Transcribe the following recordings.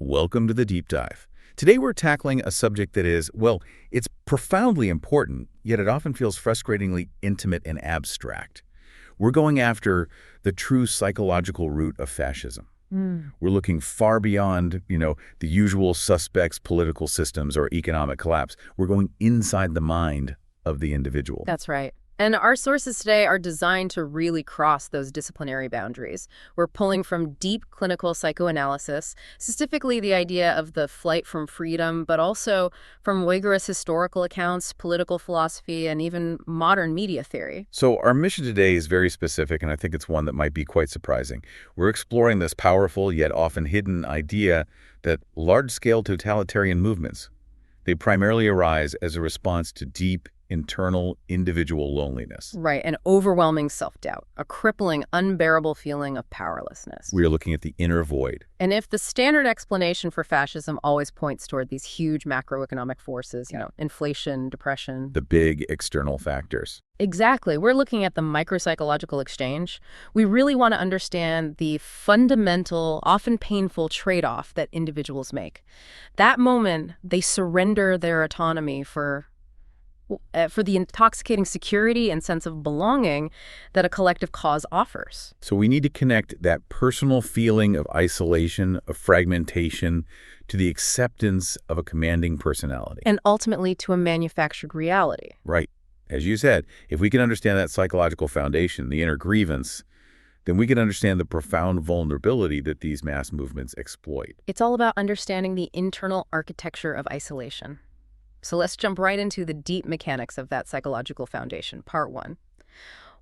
Welcome to the Deep Dive. Today we're tackling a subject that is, well, it's profoundly important, yet it often feels frustratingly intimate and abstract. We're going after the true psychological root of fascism. We're looking far beyond, the usual suspects, political systems, or economic collapse. We're going inside the mind of the individual. That's right. And our sources today are designed to really cross those disciplinary boundaries. We're pulling from deep clinical psychoanalysis, specifically the idea of the flight from freedom, but also from rigorous historical accounts, political philosophy, and even modern media theory. So our mission today is very specific, and I think it's one that might be quite surprising. We're exploring this powerful yet often hidden idea that large-scale totalitarian movements, they primarily arise as a response to deep, internal, individual loneliness. Right, an overwhelming self-doubt, a crippling, unbearable feeling of powerlessness. We are looking at the inner void. And if the standard explanation for fascism always points toward these huge macroeconomic forces, inflation, depression. The big external factors. Exactly. We're looking at the micropsychological exchange. We really want to understand the fundamental, often painful trade-off that individuals make. That moment, they surrender their autonomy for the intoxicating security and sense of belonging that a collective cause offers. So we need to connect that personal feeling of isolation, of fragmentation, to the acceptance of a commanding personality. And ultimately to a manufactured reality. Right. As you said, if we can understand that psychological foundation, the inner grievance, then we can understand the profound vulnerability that these mass movements exploit. It's all about understanding the internal architecture of isolation. So let's jump right into the deep mechanics of that psychological foundation. Part 1.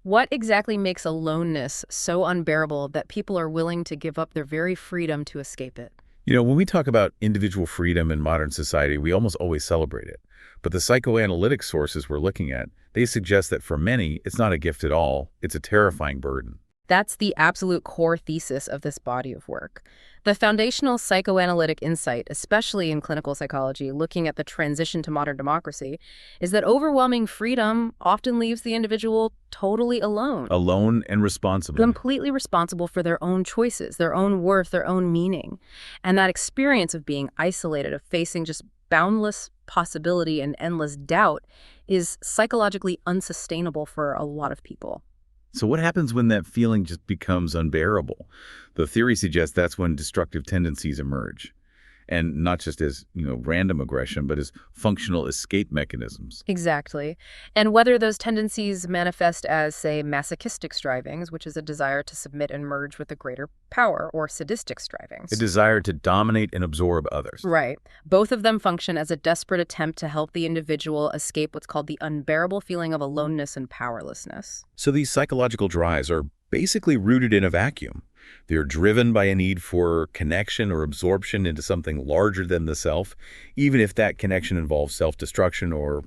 What exactly makes aloneness so unbearable that people are willing to give up their very freedom to escape it? When we talk about individual freedom in modern society, we almost always celebrate it. But the psychoanalytic sources we're looking at, they suggest that for many, it's not a gift at all. It's a terrifying burden. That's the absolute core thesis of this body of work. The foundational psychoanalytic insight, especially in clinical psychology, looking at the transition to modern democracy, is that overwhelming freedom often leaves the individual totally alone. Alone and responsible. Completely responsible for their own choices, their own worth, their own meaning. And that experience of being isolated, of facing just boundless possibility and endless doubt, is psychologically unsustainable for a lot of people. So what happens when that feeling just becomes unbearable? The theory suggests that's when destructive tendencies emerge. And not just as, random aggression, but as functional escape mechanisms. Exactly. And whether those tendencies manifest as, say, masochistic strivings, which is a desire to submit and merge with a greater power, or sadistic strivings. A desire to dominate and absorb others. Right. Both of them function as a desperate attempt to help the individual escape what's called the unbearable feeling of aloneness and powerlessness. So these psychological drives are basically rooted in a vacuum. They're driven by a need for connection or absorption into something larger than the self, even if that connection involves self-destruction or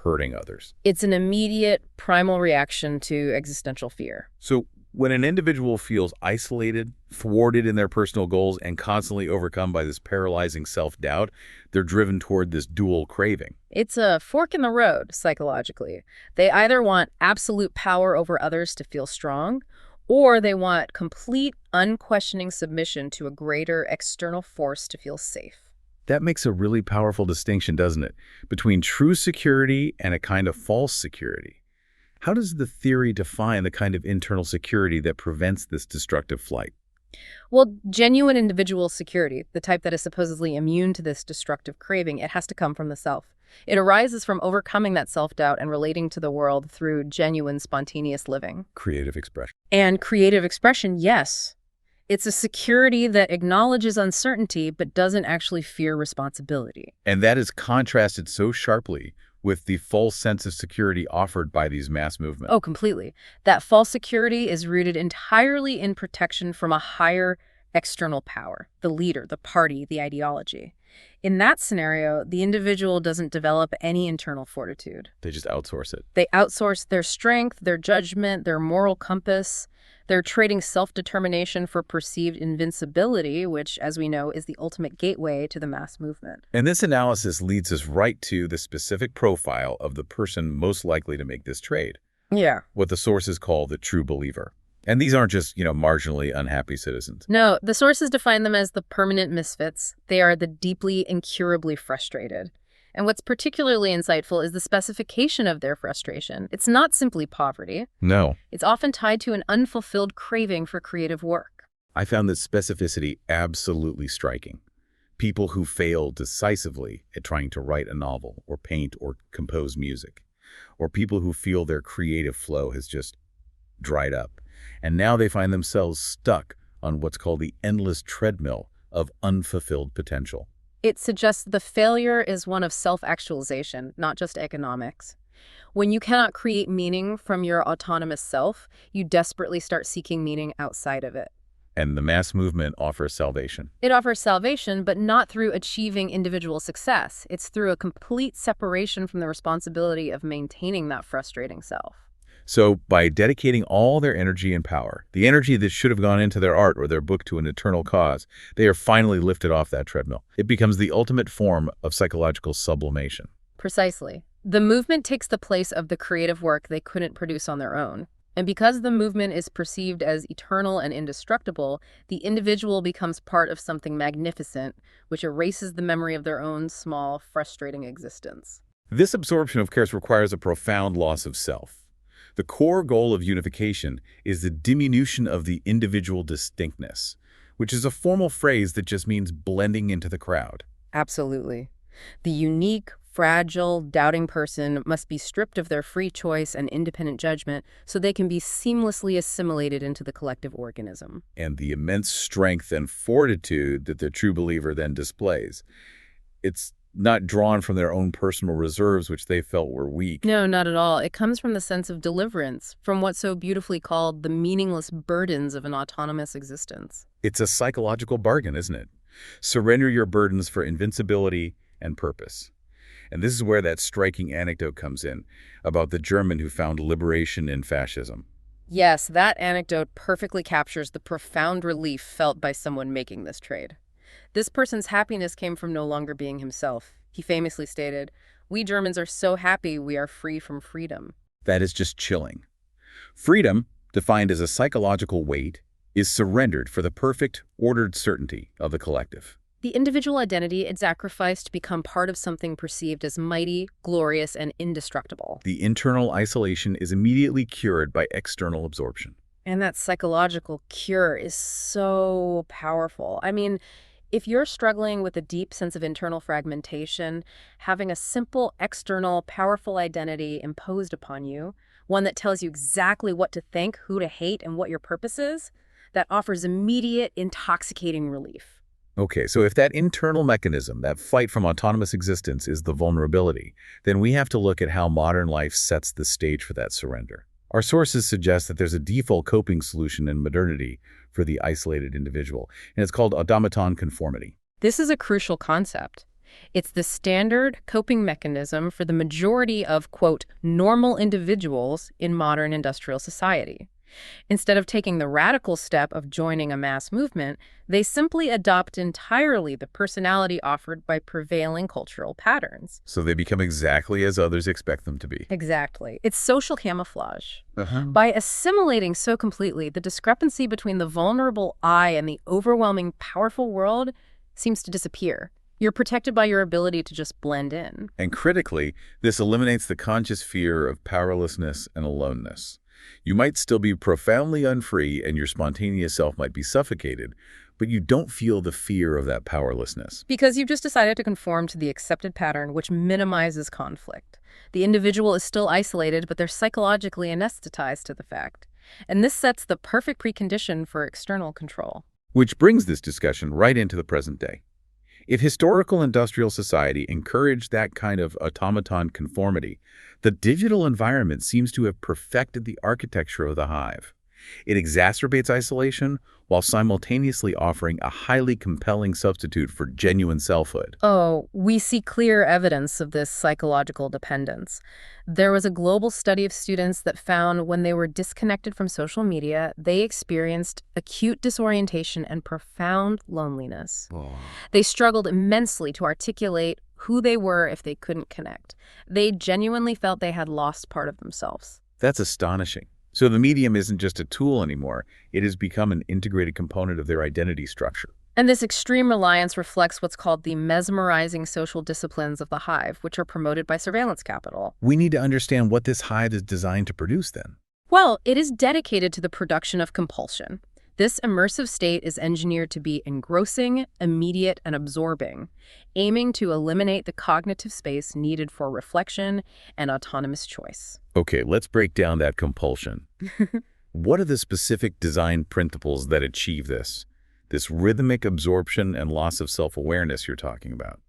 hurting others. It's an immediate, primal reaction to existential fear. So when an individual feels isolated, thwarted in their personal goals, and constantly overcome by this paralyzing self-doubt, they're driven toward this dual craving. It's a fork in the road, psychologically. They either want absolute power over others to feel strong, or they want complete, unquestioning submission to a greater external force to feel safe. That makes a really powerful distinction, doesn't it, between true security and a kind of false security. How does the theory define the kind of internal security that prevents this destructive flight? Well, genuine individual security, the type that is supposedly immune to this destructive craving, it has to come from the self. It arises from overcoming that self-doubt and relating to the world through genuine, spontaneous living. Creative expression. And creative expression, yes. It's a security that acknowledges uncertainty but doesn't actually fear responsibility. And that is contrasted so sharply with the false sense of security offered by these mass movements. Oh, completely. That false security is rooted entirely in protection from a higher external power, the leader, the party, the ideology. In that scenario, the individual doesn't develop any internal fortitude. They just outsource it. They outsource their strength, their judgment, their moral compass. They're trading self-determination for perceived invincibility, which, as we know, is the ultimate gateway to the mass movement. And this analysis leads us right to the specific profile of the person most likely to make this trade. Yeah. What the sources call the true believer. And these aren't just, marginally unhappy citizens. No, the sources define them as the permanent misfits. They are the deeply, incurably frustrated. And what's particularly insightful is the specification of their frustration. It's not simply poverty. No. It's often tied to an unfulfilled craving for creative work. I found this specificity absolutely striking. People who fail decisively at trying to write a novel or paint or compose music, or people who feel their creative flow has just dried up, and now they find themselves stuck on what's called the endless treadmill of unfulfilled potential. It suggests the failure is one of self-actualization, not just economics. When you cannot create meaning from your autonomous self, you desperately start seeking meaning outside of it. And the mass movement offers salvation. It offers salvation, but not through achieving individual success. It's through a complete separation from the responsibility of maintaining that frustrating self. So by dedicating all their energy and power, the energy that should have gone into their art or their book to an eternal cause, they are finally lifted off that treadmill. It becomes the ultimate form of psychological sublimation. Precisely. The movement takes the place of the creative work they couldn't produce on their own. And because the movement is perceived as eternal and indestructible, the individual becomes part of something magnificent, which erases the memory of their own small, frustrating existence. This absorption, of course, requires a profound loss of self. The core goal of unification is the diminution of the individual distinctness, which is a formal phrase that just means blending into the crowd. Absolutely. The unique, fragile, doubting person must be stripped of their free choice and independent judgment so they can be seamlessly assimilated into the collective organism. And the immense strength and fortitude that the true believer then displays. It's not drawn from their own personal reserves, which they felt were weak. No, not at all. It comes from the sense of deliverance, from what's so beautifully called the meaningless burdens of an autonomous existence. It's a psychological bargain, isn't it? Surrender your burdens for invincibility and purpose. And this is where that striking anecdote comes in about the German who found liberation in fascism. Yes, that anecdote perfectly captures the profound relief felt by someone making this trade. This person's happiness came from no longer being himself. He famously stated, "We Germans are so happy we are free from freedom." That is just chilling. Freedom, defined as a psychological weight, is surrendered for the perfect, ordered certainty of the collective. The individual identity is sacrificed to become part of something perceived as mighty, glorious, and indestructible. The internal isolation is immediately cured by external absorption. And that psychological cure is so powerful. I mean, if you're struggling with a deep sense of internal fragmentation, having a simple, external, powerful identity imposed upon you, one that tells you exactly what to think, who to hate, and what your purpose is, that offers immediate, intoxicating relief. Okay, so if that internal mechanism, that fight from autonomous existence, is the vulnerability, then we have to look at how modern life sets the stage for that surrender. Our sources suggest that there's a default coping solution in modernity for the isolated individual, and it's called automaton conformity. This is a crucial concept. It's the standard coping mechanism for the majority of, quote, normal individuals in modern industrial society. Instead of taking the radical step of joining a mass movement, they simply adopt entirely the personality offered by prevailing cultural patterns. So they become exactly as others expect them to be. Exactly. It's social camouflage. By assimilating so completely, the discrepancy between the vulnerable I and the overwhelming, powerful world seems to disappear. You're protected by your ability to just blend in. And critically, this eliminates the conscious fear of powerlessness and aloneness. You might still be profoundly unfree and your spontaneous self might be suffocated, but you don't feel the fear of that powerlessness. Because you've just decided to conform to the accepted pattern, which minimizes conflict. The individual is still isolated, but they're psychologically anesthetized to the fact. And this sets the perfect precondition for external control. Which brings this discussion right into the present day. If historical industrial society encouraged that kind of automaton conformity, the digital environment seems to have perfected the architecture of the hive. It exacerbates isolation while simultaneously offering a highly compelling substitute for genuine selfhood. Oh, we see clear evidence of this psychological dependence. There was a global study of students that found when they were disconnected from social media, they experienced acute disorientation and profound loneliness. They struggled immensely to articulate who they were if they couldn't connect. They genuinely felt they had lost part of themselves. That's astonishing. So the medium isn't just a tool anymore. It has become an integrated component of their identity structure. And this extreme reliance reflects what's called the mesmerizing social disciplines of the hive, which are promoted by surveillance capital. We need to understand what this hive is designed to produce then. Well, it is dedicated to the production of compulsion. This immersive state is engineered to be engrossing, immediate, and absorbing, aiming to eliminate the cognitive space needed for reflection and autonomous choice. Okay, let's break down that compulsion. What are the specific design principles that achieve this? This rhythmic absorption and loss of self-awareness you're talking about.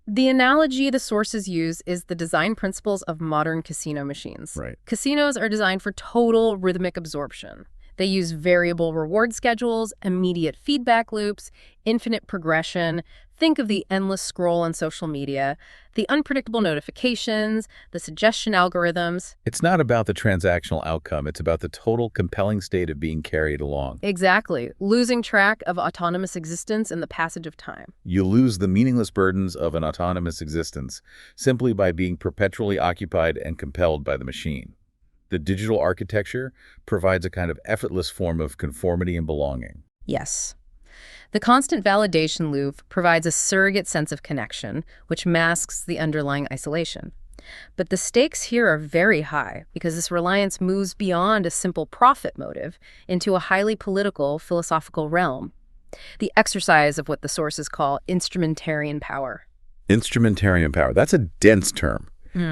The analogy the sources use is the design principles of modern casino machines. Right. Casinos are designed for total rhythmic absorption. They use variable reward schedules, immediate feedback loops, infinite progression. Think of the endless scroll on social media, the unpredictable notifications, the suggestion algorithms. It's not about the transactional outcome. It's about the total compelling state of being carried along. Exactly. Losing track of autonomous existence in the passage of time. You lose the meaningless burdens of an autonomous existence simply by being perpetually occupied and compelled by the machine. The digital architecture provides a kind of effortless form of conformity and belonging. Yes. The constant validation loop provides a surrogate sense of connection, which masks the underlying isolation. But the stakes here are very high because this reliance moves beyond a simple profit motive into a highly political, philosophical realm. The exercise of what the sources call instrumentarian power. Instrumentarian power, that's a dense term.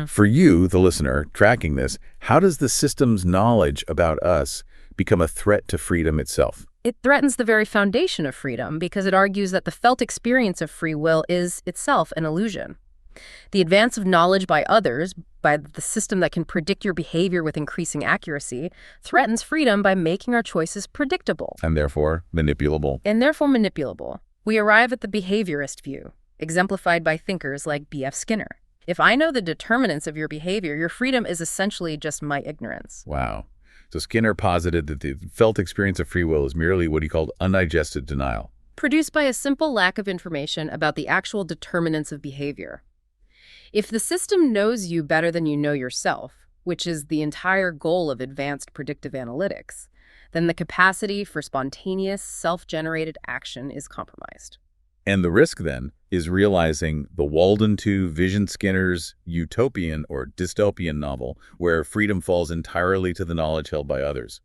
For you, the listener, tracking this, how does the system's knowledge about us become a threat to freedom itself? It threatens the very foundation of freedom because it argues that the felt experience of free will is itself an illusion. The advance of knowledge by others, by the system that can predict your behavior with increasing accuracy, threatens freedom by making our choices predictable. And therefore, manipulable. We arrive at the behaviorist view, exemplified by thinkers like B.F. Skinner. If I know the determinants of your behavior, your freedom is essentially just my ignorance. Wow. So Skinner posited that the felt experience of free will is merely what he called undigested denial. Produced by a simple lack of information about the actual determinants of behavior. If the system knows you better than you know yourself, which is the entire goal of advanced predictive analytics, then the capacity for spontaneous, self-generated action is compromised. And the risk, then, is realizing the Walden II Vision Skinner's utopian or dystopian novel, where freedom falls entirely to the knowledge held by others,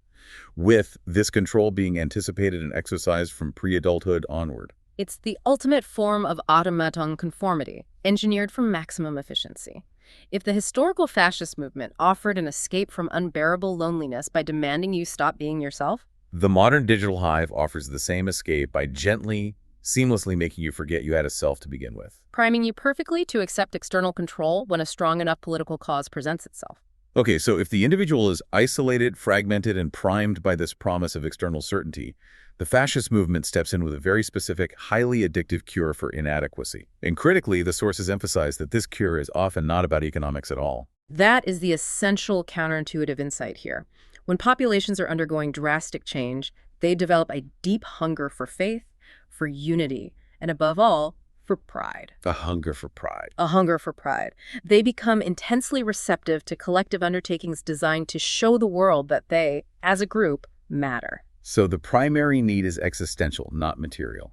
with this control being anticipated and exercised from pre-adulthood onward. It's the ultimate form of automaton conformity, engineered for maximum efficiency. If the historical fascist movement offered an escape from unbearable loneliness by demanding you stop being yourself, the modern digital hive offers the same escape by gently, seamlessly making you forget you had a self to begin with. Priming you perfectly to accept external control when a strong enough political cause presents itself. Okay, so if the individual is isolated, fragmented, and primed by this promise of external certainty, the fascist movement steps in with a very specific, highly addictive cure for inadequacy. And critically, the sources emphasize that this cure is often not about economics at all. That is the essential counterintuitive insight here. When populations are undergoing drastic change, they develop a deep hunger for faith, for unity, and above all, for pride. A hunger for pride. A hunger for pride. They become intensely receptive to collective undertakings designed to show the world that they, as a group, matter. So the primary need is existential, not material.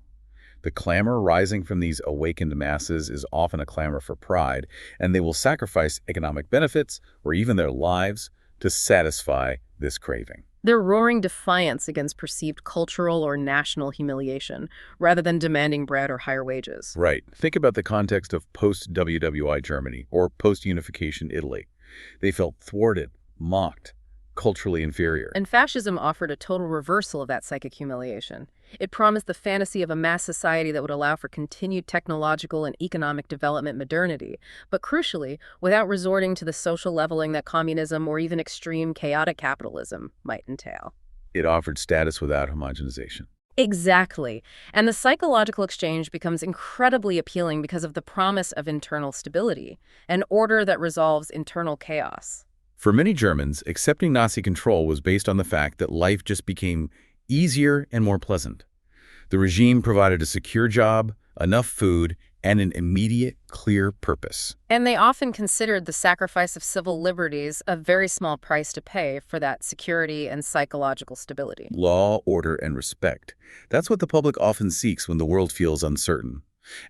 The clamor rising from these awakened masses is often a clamor for pride, and they will sacrifice economic benefits or even their lives to satisfy this craving. They're roaring defiance against perceived cultural or national humiliation, rather than demanding bread or higher wages. Right. Think about the context of post-WWI Germany or post-unification Italy. They felt thwarted, mocked, culturally inferior. And fascism offered a total reversal of that psychic humiliation. It promised the fantasy of a mass society that would allow for continued technological and economic development modernity, but crucially, without resorting to the social leveling that communism or even extreme chaotic capitalism might entail. It offered status without homogenization. Exactly. And the psychological exchange becomes incredibly appealing because of the promise of internal stability, an order that resolves internal chaos. For many Germans, accepting Nazi control was based on the fact that life just became easier and more pleasant. The regime provided a secure job, enough food, and an immediate, clear purpose. And they often considered the sacrifice of civil liberties a very small price to pay for that security and psychological stability. Law, order, and respect. That's what the public often seeks when the world feels uncertain.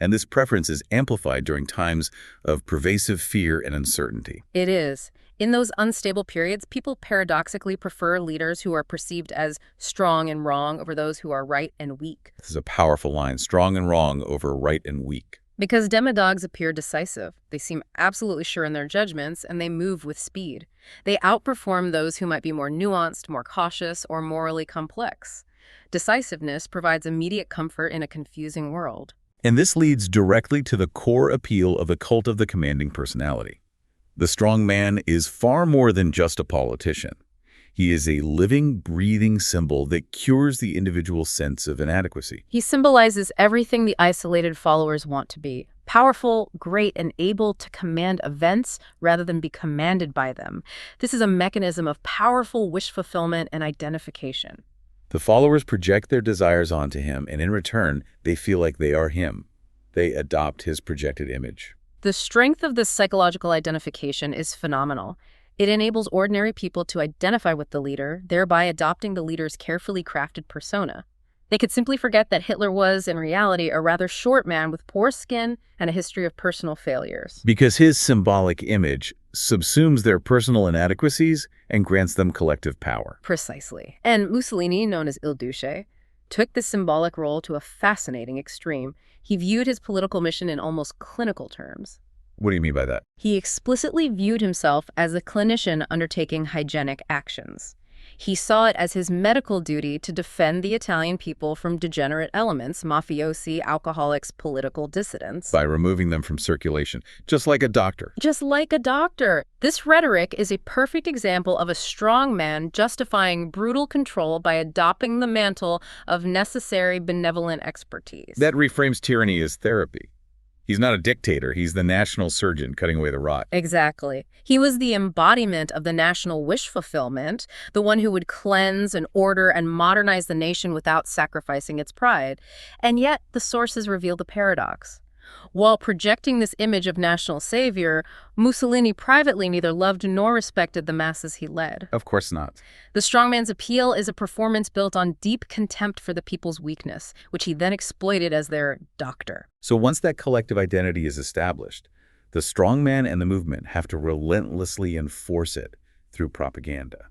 And this preference is amplified during times of pervasive fear and uncertainty. It is. In those unstable periods, people paradoxically prefer leaders who are perceived as strong and wrong over those who are right and weak. This is a powerful line, strong and wrong over right and weak. Because demagogues appear decisive. They seem absolutely sure in their judgments, and they move with speed. They outperform those who might be more nuanced, more cautious, or morally complex. Decisiveness provides immediate comfort in a confusing world. And this leads directly to the core appeal of the cult of the commanding personality. The strong man is far more than just a politician. He is a living, breathing symbol that cures the individual's sense of inadequacy. He symbolizes everything the isolated followers want to be: powerful, great, and able to command events rather than be commanded by them. This is a mechanism of powerful wish fulfillment and identification. The followers project their desires onto him, and in return, they feel like they are him. They adopt his projected image. The strength of this psychological identification is phenomenal. It enables ordinary people to identify with the leader, thereby adopting the leader's carefully crafted persona. They could simply forget that Hitler was, in reality, a rather short man with poor skin and a history of personal failures. Because his symbolic image subsumes their personal inadequacies and grants them collective power. Precisely. And Mussolini, known as Il Duce, took this symbolic role to a fascinating extreme. He viewed his political mission in almost clinical terms. What do you mean by that? He explicitly viewed himself as a clinician undertaking hygienic actions. He saw it as his medical duty to defend the Italian people from degenerate elements, mafiosi, alcoholics, political dissidents. By removing them from circulation, just like a doctor. Just like a doctor. This rhetoric is a perfect example of a strong man justifying brutal control by adopting the mantle of necessary benevolent expertise. That reframes tyranny as therapy. He's not a dictator. He's the national surgeon cutting away the rot. Exactly. He was the embodiment of the national wish fulfillment, the one who would cleanse and order and modernize the nation without sacrificing its pride. And yet, the sources reveal the paradox. While projecting this image of national savior, Mussolini privately neither loved nor respected the masses he led. Of course not. The strongman's appeal is a performance built on deep contempt for the people's weakness, which he then exploited as their doctor. So once that collective identity is established, the strongman and the movement have to relentlessly enforce it through propaganda.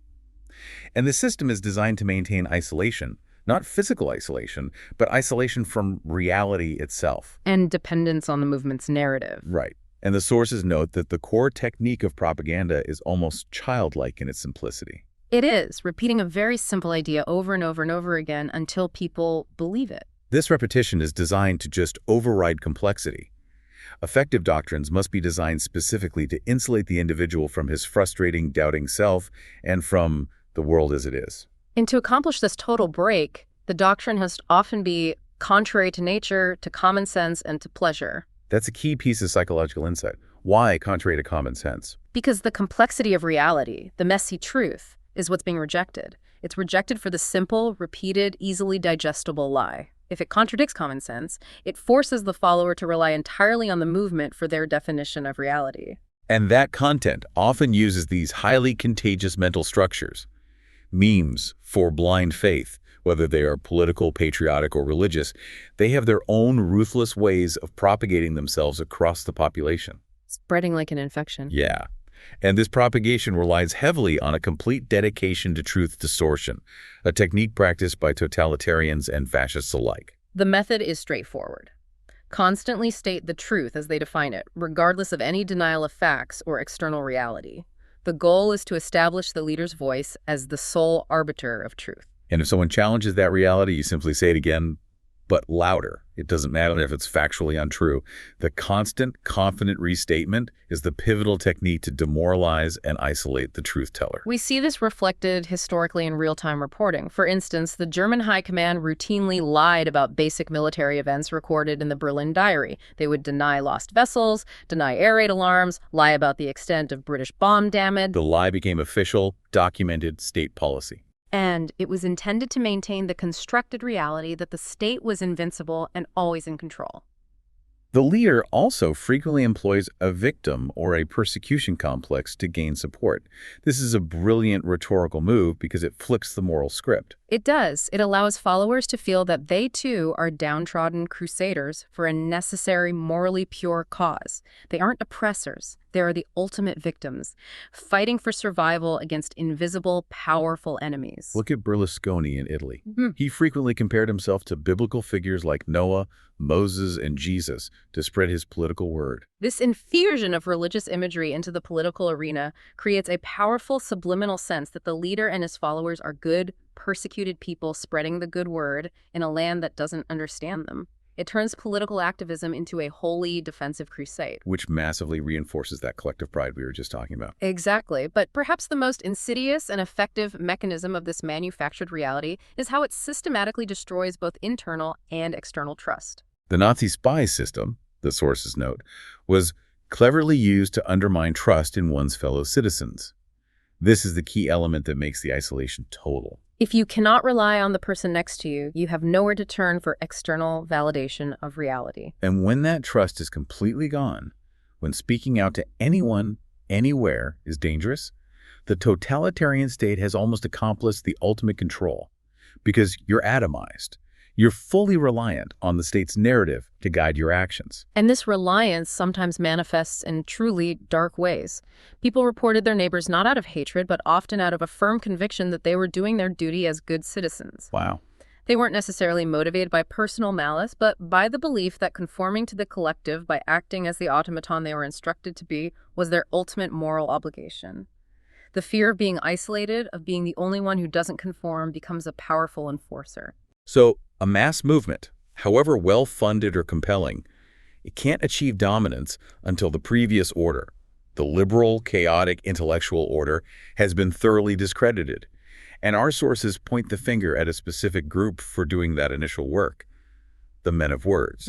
And the system is designed to maintain isolation. Not physical isolation, but isolation from reality itself. And dependence on the movement's narrative. Right. And the sources note that the core technique of propaganda is almost childlike in its simplicity. It is, repeating a very simple idea over and over and over again until people believe it. This repetition is designed to just override complexity. Effective doctrines must be designed specifically to insulate the individual from his frustrating, doubting self and from the world as it is. And to accomplish this total break, the doctrine has to often be contrary to nature, to common sense, and to pleasure. That's a key piece of psychological insight. Why contrary to common sense? Because the complexity of reality, the messy truth, is what's being rejected. It's rejected for the simple, repeated, easily digestible lie. If it contradicts common sense, it forces the follower to rely entirely on the movement for their definition of reality. And that content often uses these highly contagious mental structures. Memes for blind faith, whether they are political, patriotic, or religious, they have their own ruthless ways of propagating themselves across the population. Spreading like an infection. Yeah. And this propagation relies heavily on a complete dedication to truth distortion, a technique practiced by totalitarians and fascists alike. The method is straightforward. Constantly state the truth as they define it, regardless of any denial of facts or external reality. The goal is to establish the leader's voice as the sole arbiter of truth. And if someone challenges that reality, you simply say it again, but louder. It doesn't matter if it's factually untrue. The constant, confident restatement is the pivotal technique to demoralize and isolate the truth teller. We see this reflected historically in real-time reporting. For instance, the German High Command routinely lied about basic military events recorded in the Berlin Diary. They would deny lost vessels, deny air raid alarms, lie about the extent of British bomb damage. The lie became official, documented state policy. And it was intended to maintain the constructed reality that the state was invincible and always in control. The leader also frequently employs a victim or a persecution complex to gain support. This is a brilliant rhetorical move because it flips the moral script. It does. It allows followers to feel that they, too, are downtrodden crusaders for a necessary, morally pure cause. They aren't oppressors. They are the ultimate victims, fighting for survival against invisible, powerful enemies. Look at Berlusconi in Italy. Mhm. He frequently compared himself to biblical figures like Noah, Moses, and Jesus to spread his political word. This infusion of religious imagery into the political arena creates a powerful subliminal sense that the leader and his followers are good, persecuted people spreading the good word in a land that doesn't understand them. It turns political activism into a wholly defensive crusade. Which massively reinforces that collective pride we were just talking about. Exactly. But perhaps the most insidious and effective mechanism of this manufactured reality is how it systematically destroys both internal and external trust. The Nazi spy system, the sources note, was cleverly used to undermine trust in one's fellow citizens. This is the key element that makes the isolation total. If you cannot rely on the person next to you, you have nowhere to turn for external validation of reality. And when that trust is completely gone, when speaking out to anyone, anywhere is dangerous, the totalitarian state has almost accomplished the ultimate control because you're atomized. You're fully reliant on the state's narrative to guide your actions. And this reliance sometimes manifests in truly dark ways. People reported their neighbors not out of hatred, but often out of a firm conviction that they were doing their duty as good citizens. Wow. They weren't necessarily motivated by personal malice, but by the belief that conforming to the collective by acting as the automaton they were instructed to be was their ultimate moral obligation. The fear of being isolated, of being the only one who doesn't conform, becomes a powerful enforcer. So, a mass movement, however well-funded or compelling, it can't achieve dominance until the previous order, the liberal, chaotic, intellectual order, has been thoroughly discredited. And our sources point the finger at a specific group for doing that initial work, the men of words.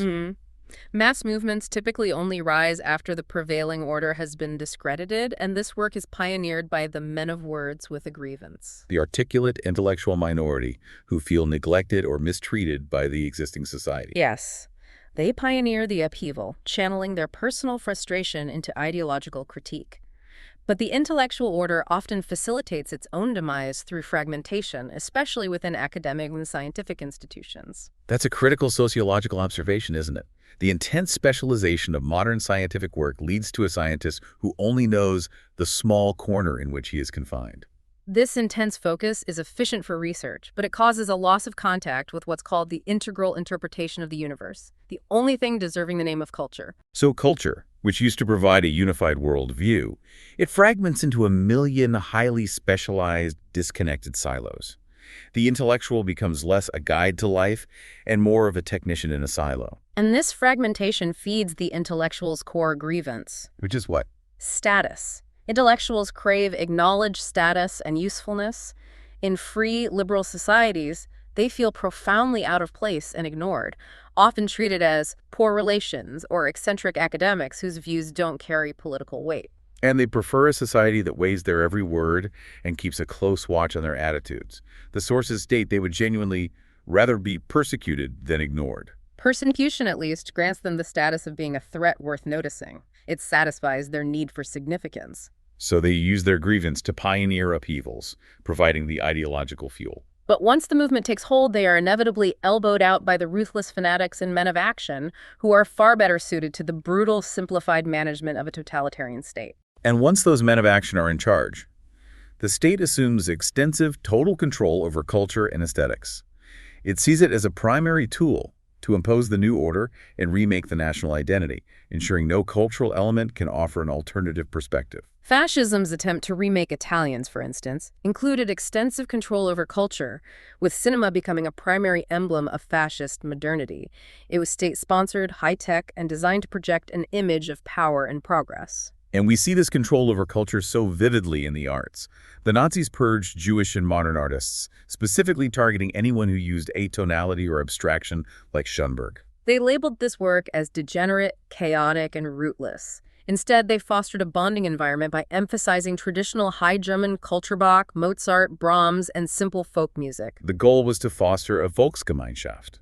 Mass movements typically only rise after the prevailing order has been discredited, and this work is pioneered by the men of words with a grievance. The articulate intellectual minority who feel neglected or mistreated by the existing society. Yes. They pioneer the upheaval, channeling their personal frustration into ideological critique. But the intellectual order often facilitates its own demise through fragmentation, especially within academic and scientific institutions. That's a critical sociological observation, isn't it? The intense specialization of modern scientific work leads to a scientist who only knows the small corner in which he is confined. This intense focus is efficient for research, but it causes a loss of contact with what's called the integral interpretation of the universe, the only thing deserving the name of culture. So culture, which used to provide a unified worldview, it fragments into a million highly specialized, disconnected silos. The intellectual becomes less a guide to life and more of a technician in a silo. And this fragmentation feeds the intellectual's core grievance. Which is what? Status. Intellectuals crave acknowledged status and usefulness. In free, liberal societies, they feel profoundly out of place and ignored, often treated as poor relations or eccentric academics whose views don't carry political weight. And they prefer a society that weighs their every word and keeps a close watch on their attitudes. The sources state they would genuinely rather be persecuted than ignored. Persecution, at least, grants them the status of being a threat worth noticing. It satisfies their need for significance. So they use their grievance to pioneer upheavals, providing the ideological fuel. But once the movement takes hold, they are inevitably elbowed out by the ruthless fanatics and men of action, who are far better suited to the brutal, simplified management of a totalitarian state. And once those men of action are in charge, the state assumes extensive, total control over culture and aesthetics. It sees it as a primary tool to impose the new order and remake the national identity, ensuring no cultural element can offer an alternative perspective. Fascism's attempt to remake Italians, for instance, included extensive control over culture, with cinema becoming a primary emblem of fascist modernity. It was state-sponsored, high-tech, and designed to project an image of power and progress. And we see this control over culture so vividly in the arts. The Nazis purged Jewish and modern artists, specifically targeting anyone who used atonality or abstraction like Schoenberg. They labeled this work as degenerate, chaotic, and rootless. Instead, they fostered a bonding environment by emphasizing traditional High German Kulturbach, Mozart, Brahms, and simple folk music. The goal was to foster a Volksgemeinschaft,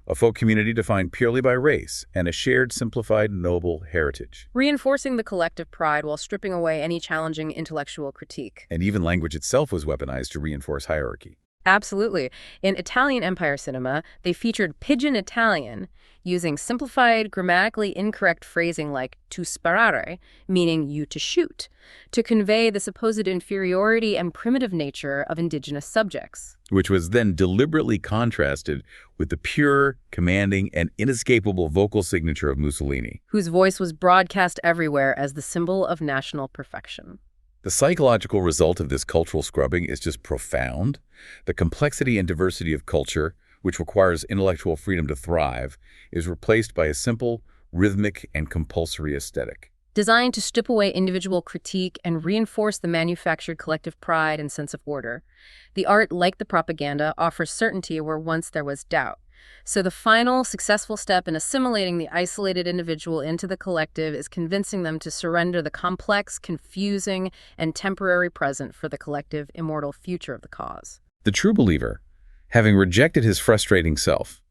a folk community defined purely by race and a shared, simplified, noble heritage. Reinforcing the collective pride while stripping away any challenging intellectual critique. And even language itself was weaponized to reinforce hierarchy. Absolutely. In Italian Empire cinema, they featured pidgin Italian, using simplified, grammatically incorrect phrasing like to sparare, meaning you to shoot, to convey the supposed inferiority and primitive nature of indigenous subjects. Which was then deliberately contrasted with the pure, commanding, and inescapable vocal signature of Mussolini, whose voice was broadcast everywhere as the symbol of national perfection. The psychological result of this cultural scrubbing is just profound. The complexity and diversity of culture, which requires intellectual freedom to thrive, is replaced by a simple, rhythmic, and compulsory aesthetic. Designed to strip away individual critique and reinforce the manufactured collective pride and sense of order. The art, like the propaganda, offers certainty where once there was doubt. So the final, successful step in assimilating the isolated individual into the collective is convincing them to surrender the complex, confusing, and temporary present for the collective, immortal future of the cause. The true believer, having rejected his frustrating self,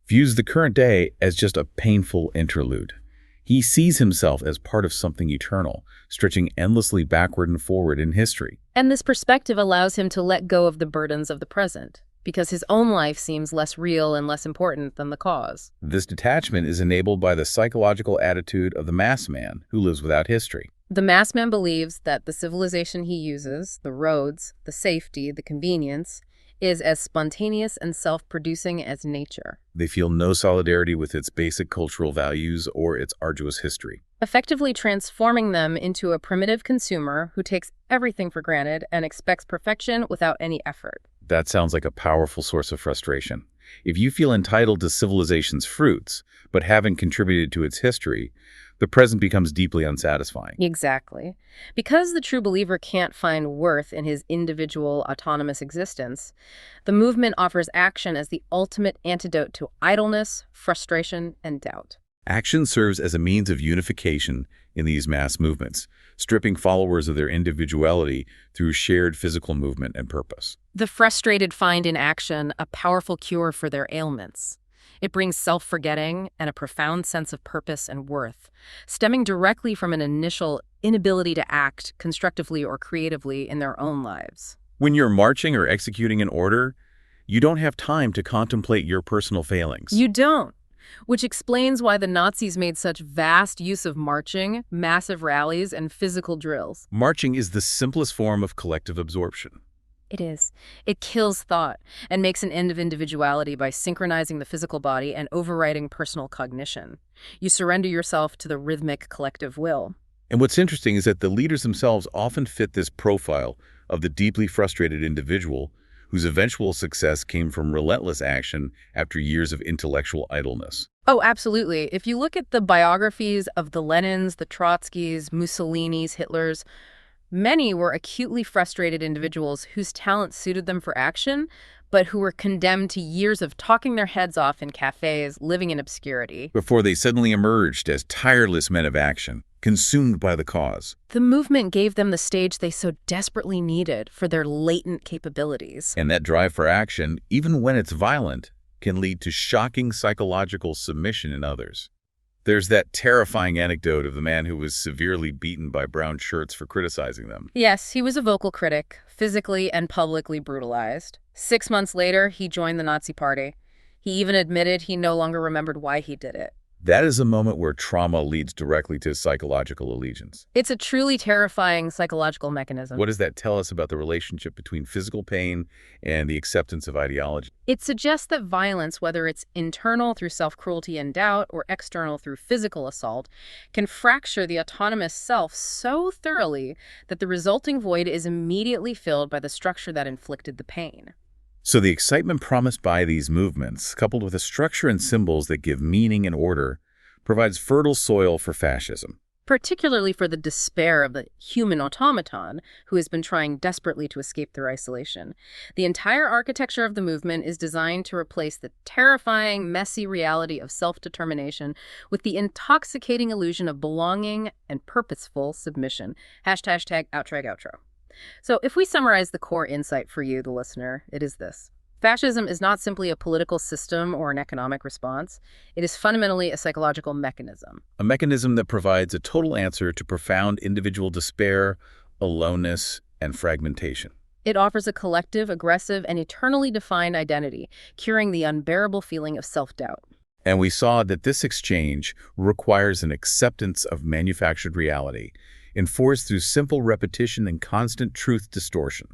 views the current day as just a painful interlude. He sees himself as part of something eternal, stretching endlessly backward and forward in history. And this perspective allows him to let go of the burdens of the present, because his own life seems less real and less important than the cause. This detachment is enabled by the psychological attitude of the mass man who lives without history. The mass man believes that the civilization he uses, the roads, the safety, the convenience, is as spontaneous and self-producing as nature. They feel no solidarity with its basic cultural values or its arduous history, effectively transforming them into a primitive consumer who takes everything for granted and expects perfection without any effort. That sounds like a powerful source of frustration. If you feel entitled to civilization's fruits, but haven't contributed to its history, the present becomes deeply unsatisfying. Exactly. Because the true believer can't find worth in his individual autonomous existence, the movement offers action as the ultimate antidote to idleness, frustration, and doubt. Action serves as a means of unification in these mass movements, stripping followers of their individuality through shared physical movement and purpose. The frustrated find in action a powerful cure for their ailments. It brings self-forgetting and a profound sense of purpose and worth, stemming directly from an initial inability to act constructively or creatively in their own lives. When you're marching or executing an order, you don't have time to contemplate your personal failings. You don't. Which explains why the Nazis made such vast use of marching, massive rallies, and physical drills. Marching is the simplest form of collective absorption. It is. It kills thought and makes an end of individuality by synchronizing the physical body and overriding personal cognition. You surrender yourself to the rhythmic collective will. And what's interesting is that the leaders themselves often fit this profile of the deeply frustrated individual whose eventual success came from relentless action after years of intellectual idleness. Oh, absolutely. If you look at the biographies of the Lenins, the Trotskys, Mussolinis, Hitlers, many were acutely frustrated individuals whose talent suited them for action, but who were condemned to years of talking their heads off in cafes, living in obscurity. Before they suddenly emerged as tireless men of action, consumed by the cause. The movement gave them the stage they so desperately needed for their latent capabilities. And that drive for action, even when it's violent, can lead to shocking psychological submission in others. There's that terrifying anecdote of the man who was severely beaten by brown shirts for criticizing them. Yes, he was a vocal critic, physically and publicly brutalized. 6 months later, he joined the Nazi Party. He even admitted he no longer remembered why he did it. That is a moment where trauma leads directly to psychological allegiance. It's a truly terrifying psychological mechanism. What does that tell us about the relationship between physical pain and the acceptance of ideology? It suggests that violence, whether it's internal through self-cruelty and doubt or external through physical assault, can fracture the autonomous self so thoroughly that the resulting void is immediately filled by the structure that inflicted the pain. So the excitement promised by these movements, coupled with a structure and symbols that give meaning and order, provides fertile soil for fascism. Particularly for the despair of the human automaton who has been trying desperately to escape their isolation. The entire architecture of the movement is designed to replace the terrifying, messy reality of self-determination with the intoxicating illusion of belonging and purposeful submission. #outrag outro. So if we summarize the core insight for you, the listener, it is this. Fascism is not simply a political system or an economic response. It is fundamentally a psychological mechanism. A mechanism that provides a total answer to profound individual despair, aloneness, and fragmentation. It offers a collective, aggressive, and eternally defined identity, curing the unbearable feeling of self-doubt. And we saw that this exchange requires an acceptance of manufactured reality, enforced through simple repetition and constant truth distortion.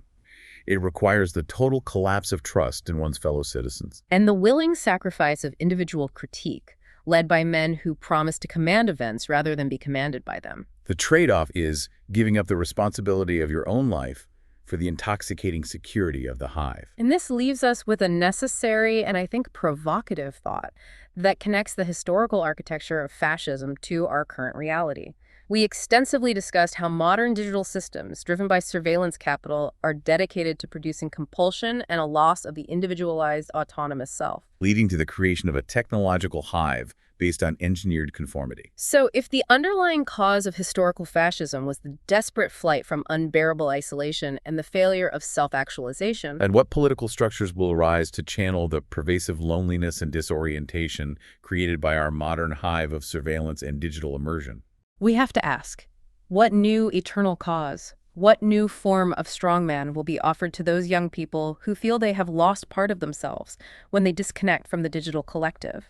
It requires the total collapse of trust in one's fellow citizens. And the willing sacrifice of individual critique, led by men who promise to command events rather than be commanded by them. The trade-off is giving up the responsibility of your own life for the intoxicating security of the hive. And this leaves us with a necessary and I think provocative thought that connects the historical architecture of fascism to our current reality. We extensively discussed how modern digital systems, driven by surveillance capital, are dedicated to producing compulsion and a loss of the individualized autonomous self. Leading to the creation of a technological hive based on engineered conformity. So if the underlying cause of historical fascism was the desperate flight from unbearable isolation and the failure of self-actualization, And what political structures will arise to channel the pervasive loneliness and disorientation created by our modern hive of surveillance and digital immersion? we have to ask, what new eternal cause, what new form of strongman will be offered to those young people who feel they have lost part of themselves when they disconnect from the digital collective?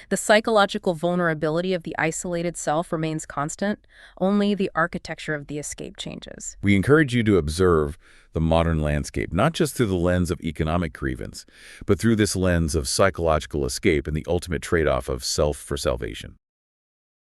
The psychological vulnerability of the isolated self remains constant, only the architecture of the escape changes. We encourage you to observe the modern landscape, not just through the lens of economic grievance, but through this lens of psychological escape and the ultimate trade-off of self for salvation.